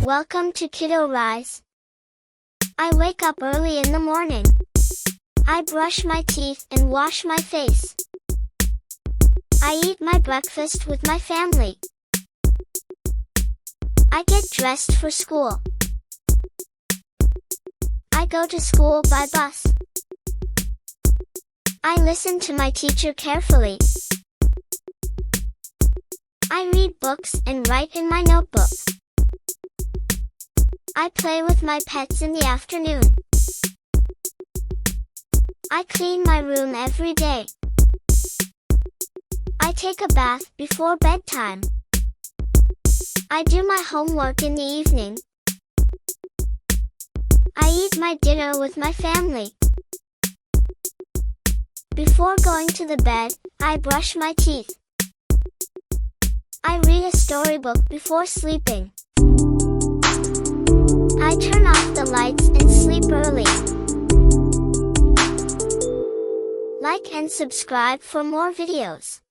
Welcome to KiddoRise. I wake up early in the morning. I brush my teeth and wash my face. I eat my breakfast with my family. I get dressed for school. I go to school by bus. I listen to my teacher carefully. I read books and write in my notebook. I play with my pets in the afternoon. I clean my room every day. I take a bath before bedtime. I do my homework in the evening. I eat my dinner with my family. Before going to the bed, I brush my teeth. I read a storybook before sleeping. I turn off the lights and sleep early. Like and subscribe for more videos.